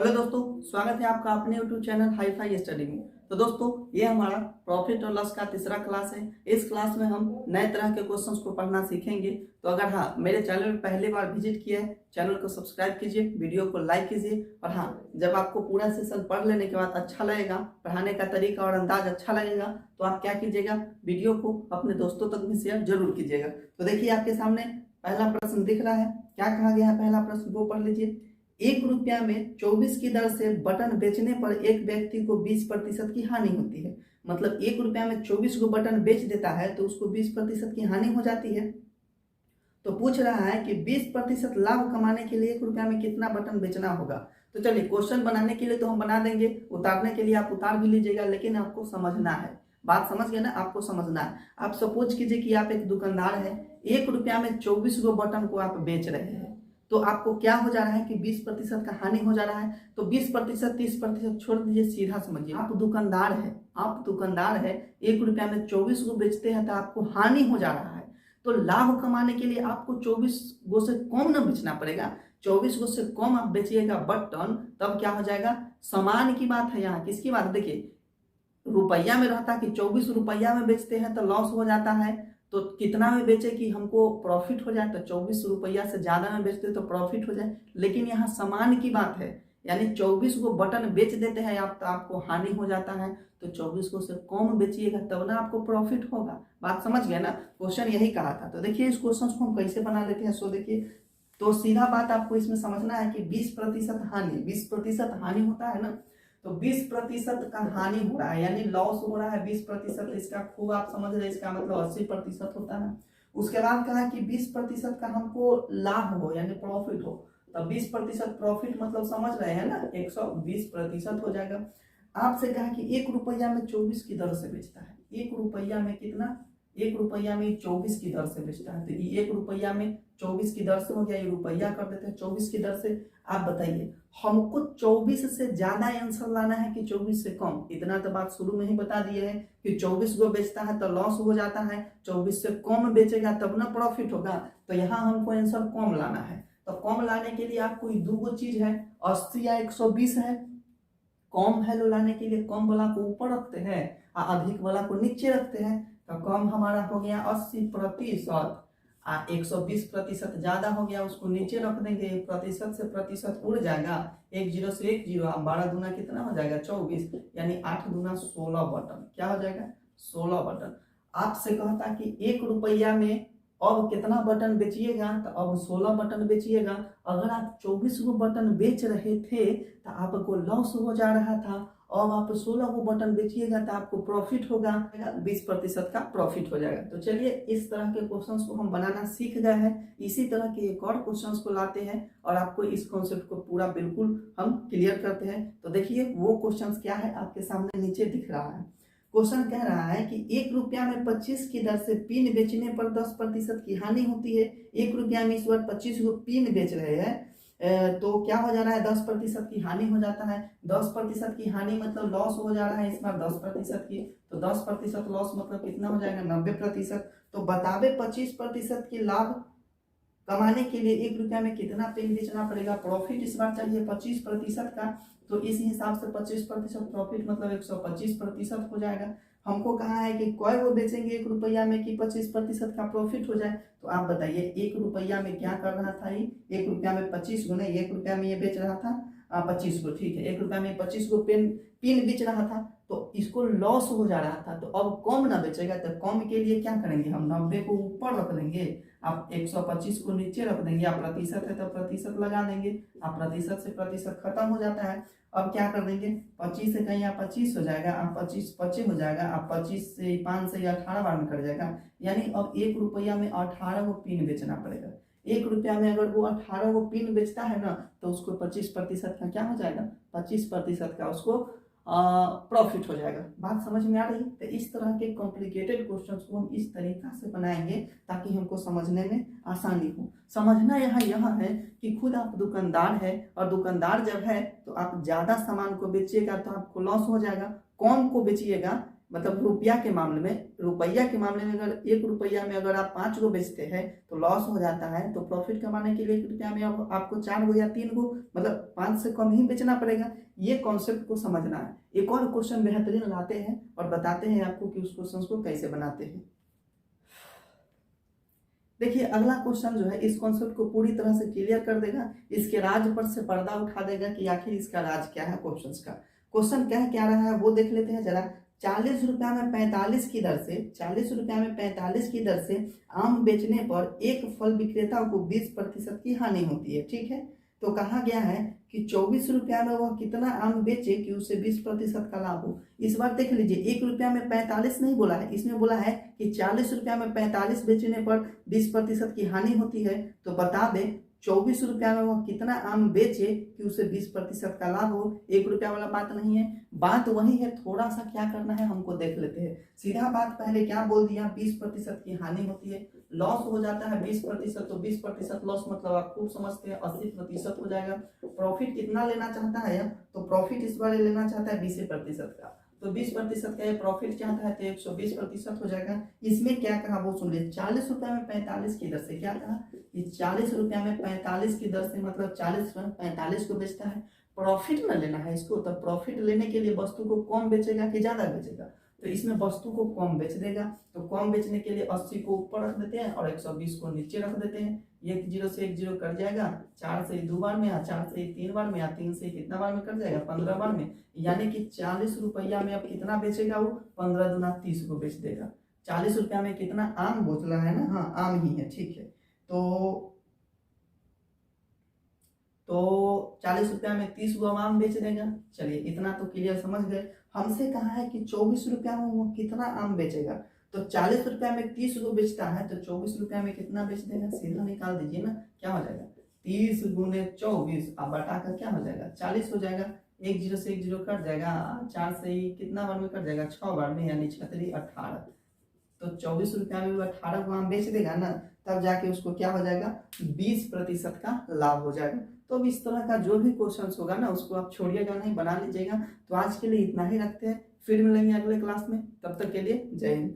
Hello दोस्तों, स्वागत है आपका अपने YouTube channel hi fi study में। तो दोस्तों, ये हमारा प्रॉफिट और लॉस का तीसरा क्लास है। इस क्लास में हम नए तरह के क्वेश्चंस को पढ़ना सीखेंगे। तो अगर मेरे चैनल में पहली बार विजिट किया है, चैनल को सब्सक्राइब कीजिए, वीडियो को लाइक कीजिए। और जब आपको पूरा सेशन पढ़ लेने के बाद अच्छा लगेगा, पढ़ाने का तरीका और अंदाज अच्छा लगेगा, तो आप क्या कीजिएगा, वीडियो को अपने दोस्तों तक भी शेयर जरूर कीजिएगा। तो देखिए, आपके सामने पहला प्रश्न दिख रहा है। क्या कहा गया है? पहला प्रश्न वो पढ़ लीजिए। 1 रुपया में 24 की दर से बटन बेचने पर एक व्यक्ति को 20% की हानि होती है। मतलब 1 रुपया में 24 को बटन बेच देता है तो उसको 20% की हानि हो जाती है। तो पूछ रहा है कि 20% लाभ कमाने के लिए 1 रुपया में कितना बटन बेचना होगा। तो चलिए, क्वेश्चन बनाने के लिए तो हम बना देंगे, उतारने के लिए आप उतार भी लीजिएगा, लेकिन आपको समझना है। बात समझ गए ना? आपको समझना है। आप सपोज कीजिए कि आप एक दुकानदार है, 1 रुपया में 24 गो बटन को आप बेच रहे हैं। तो आपको क्या हो जा रहा है कि 20% का हानि हो जा रहा है। तो 20%, 30% छोड़ दीजिए, सीधा समझिए। आप दुकानदार है, 1 रुपया में 24 गो बेचते हैं तो आपको हानि हो जा रहा है। तो लाभ कमाने के लिए आपको 24 गो से कम न बेचना पड़ेगा। 24 गो से कम आप बेचिएगा बटन, तब क्या हो जाएगा? समान की बात है। यहाँ किसकी बात? देखिए, रुपया में रहता कि 24 रुपया में बेचते हैं तो लॉस हो जाता है। तो कितना में बेचे कि हमको प्रॉफिट हो जाए, तो 24 रुपया से ज्यादा में बेचते तो प्रॉफिट हो जाए। लेकिन यहाँ समान की बात है, यानी 24 को बटन बेच देते हैं आप तो आपको हानि हो जाता है। तो 24 को से कम बेचिएगा तब ना आपको प्रॉफिट होगा। बात समझ गए ना? क्वेश्चन यही कहा था। तो देखिए, इस क्वेश्चन को हम कैसे बना लेते हैं। सो देखिए, तो सीधा बात आपको इसमें समझना है कि 20% हानि, 20% हानि होता है ना। तो 20% का हानि हो रहा है, यानी लॉस हो रहा है 20%। इसका खूब आप समझ रहे, इसका मतलब 80% होता है। उसके बाद कहा कि 20% का हमको लाभ हो, यानी प्रॉफिट हो। तो 20% प्रॉफिट मतलब समझ रहे हैं ना, 120% हो जाएगा। आपसे कहा कि 1 रुपया में 24 की दर से बेचता है। 1 रुपया में कितना? 1 रुपया में 24 की दर से बेचता है। तो ये 1 रुपया में 24 की दर से हो गया, ये रुपया कर देते हैं 24 की दर से। आप बताइए, हमको 24 से ज्यादा आंसर लाना है कि 24 से कम? इतना तो बात शुरू में ही बता दिए है कि 24 को बेचता है तो लॉस हो जाता है, 24 से कम बेचेगा तब ना प्रॉफिट होगा। तो यहाँ हमको आंसर कम लाना है। तो कम लाने के लिए आपको दो गो चीज है, 80 या 120 है। कम वैल्यू लाने के लिए कम वाला को ऊपर रखते हैं और अधिक वाला को नीचे रखते हैं। तो कम हमारा हो गया 80%, 120% ज्यादा हो गया, उसको नीचे रख देंगे। प्रतिशत से प्रतिशत उड़ जाएगा, 1 जीरो से 1 जीरो, 12 दूना कितना हो जाएगा? 24, यानी 8 दूना 16 बटन। क्या हो जाएगा? 16 बटन। आपसे कहता कि 1 रुपया में अब कितना बटन बेचिएगा? तो अब 16 बटन बेचिएगा। अगर आप 24 गो बटन बेच रहे थे तो आपको लॉस हो जा रहा था। अब आप 16 को बटन बेचिएगा तो आपको प्रॉफिट होगा, 20% का प्रॉफिट हो जाएगा। तो चलिए, इस तरह के क्वेश्चंस को हम बनाना सीख गए हैं। इसी तरह के एक और क्वेश्चंस को लाते हैं और आपको इस कॉन्सेप्ट को पूरा बिल्कुल हम क्लियर करते हैं। तो देखिए, वो क्वेश्चंस क्या है आपके सामने नीचे दिख रहा है। क्वेश्चन कह रहा है कि 1 रुपया में 25 की दर से पिन बेचने पर 10% की हानि होती है। 1 रुपया में इस बार 25 को पिन बेच रहे हैं, तो क्या हो जा रहा है? 10% की हानि हो जाता है। 10% की हानि मतलब लॉस हो जा रहा है इस बार 10% की। तो 10% लॉस मतलब कितना हो जाएगा? 90%। तो बतावे 25% की लाभ कमाने के लिए 1 रुपया में कितना पेन बेचना पड़ेगा? प्रॉफिट इस बार चाहिए 25% का। तो इस हिसाब से 25% प्रॉफिट मतलब 125% हो जाएगा। हमको कहा है कि कोई वो बेचेंगे 1 रुपया में कि 25% का प्रॉफिट हो जाए। तो आप बताइए, 1 रुपया में क्या कर रहा था ये? 1 रुपया में 25 गो नहीं, 1 रुपया में ये बेच रहा था 25 गो। ठीक है, 1 रुपया में 25 गो पिन बेच रहा था, तो इसको लॉस हो जा रहा था। तो अब कम ना बेचेगा, तो कम के लिए क्या करेंगे? हम 90 को ऊपर रख देंगे, आप 125 को नीचे रख देंगे। आप प्रतिशत है तो प्रतिशत लगा देंगे, आप प्रतिशत से प्रतिशत खत्म हो जाता है। अब क्या कर देंगे? 25 से कहीं आप 25 हो जाएगा, आप 25 25 हो जाएगा, आप 25 से 5 से 18 बार में कट जाएगा। यानी अब 1 रुपया में 18 को पिन बेचना पड़ेगा। 1 रुपया में अगर वो 18 को पिन बेचता है ना, तो उसको 25% का क्या हो जाएगा? 25% का उसको प्रॉफिट हो जाएगा। बात समझ में आ रही? तो इस तरह के कॉम्प्लिकेटेड क्वेश्चंस को हम इस तरीका से बनाएंगे ताकि हमको समझने में आसानी हो। समझना यहाँ यह है कि खुद आप दुकानदार है, और दुकानदार जब है तो आप ज्यादा सामान को बेचिएगा तो आपको लॉस हो जाएगा, कम को बेचिएगा मतलब रुपया के मामले में, रुपया के मामले में अगर 1 रुपया में अगर आप 5 गो बेचते हैं तो लॉस हो जाता है। तो प्रॉफिट कमाने के लिए 1 रुपया में अब आपको 4 गो या 3 गो मतलब 5 से कम ही बेचना पड़ेगा। ये कॉन्सेप्ट को समझना है। एक और क्वेश्चन बेहतरीन लाते हैं और बताते हैं आपको कि उस क्वेश्चन को कैसे बनाते हैं। देखिए अगला क्वेश्चन जो है इस कॉन्सेप्ट को पूरी तरह से क्लियर कर देगा, इसके राज पर से पर्दा उठा देगा कि आखिर इसका राज क्या है क्वेश्चन का। क्वेश्चन क्या रहा है वो देख लेते हैं जरा। 40 रुपया में 45 की दर से 40 रुपया में 45 की दर से आम बेचने पर एक फल विक्रेता को 20% की हानि होती है। ठीक है, तो कहा गया है कि 24 रुपया में वह कितना आम बेचे कि उससे 20% का लाभ हो। इस बार देख लीजिए 1 रुपया में 45 नहीं बोला है, इसमें बोला है कि 40 रुपया में 45 बेचने पर 20% की हानि होती है। तो बता दें 24 रुपया में वह कितना आम बेचे कि उसे 20% का लाभ हो। 1 रुपया वाला बात नहीं है, बात वही है। थोड़ा सा क्या करना है हमको देख लेते हैं। सीधा बात पहले क्या बोल दिया, 20% की हानि होती है, लॉस हो जाता है 20%। तो 20% लॉस मतलब आप खूब समझते हैं 80% हो जाएगा। प्रॉफिट कितना लेना चाहता है, तो प्रॉफिट इस बार लेना चाहता है 20% का, तो 20% का ये प्रॉफिट चाहता है तो 120% हो जाएगा। इसमें क्या कहा वो सुन लीजिए। 40 रुपया में 45 की दर से क्या कहा, ये 40 रुपया में 45 की दर से मतलब 40 में 45 को बेचता है। प्रॉफिट न लेना है इसको, तो प्रॉफिट लेने के लिए वस्तु को कम बेचेगा कि ज्यादा बेचेगा, तो इसमें वस्तु को कम बेच देगा। तो कम बेचने के लिए 80 को ऊपर रख देते हैं और 120 को नीचे रख देते हैं। 1 0 से 1 0 कट जाएगा, 4 से 2 बार में या 4 से 3 बार में या 3 से कितना बार में कट जाएगा, 15 बार में। यानी कि 40 रुपया में अब कितना बेचेगा वो, 15 दूना 30 को बेच देगा। 40 रुपया में कितना आम बोतला है ना, हाँ आम ही है, ठीक है। तो 40 रुपया में 30 गो आम बेच देगा। चलिए इतना तो क्लियर समझ गए। हमसे कहा है कि 24 रुपया में वो कितना आम बेचेगा, तो 40 रुपया में 30 गो बेचता है तो 24 रुपया में कितना बेच देगा, सीधा निकाल दीजिए ना, क्या हो जाएगा 30 गुने 24 अब बटा कर क्या हो जाएगा 40 हो जाएगा। 1 0 से 1 0 कट जाएगा, 4 से ही कितना बार में कट जाएगा, 6 बार में, यानी 6 18। तो 24 रुपया में वो 18 को आम बेच देगा ना, तब जाके उसको क्या हो जाएगा 20% का लाभ हो जाएगा। तो अब इस तरह का जो भी क्वेश्चंस होगा ना उसको आप छोड़िएगा नहीं, बना लीजिएगा। तो आज के लिए इतना ही रखते हैं, फिर मिलेंगे अगले क्लास में, तब तक के लिए जय हिंद।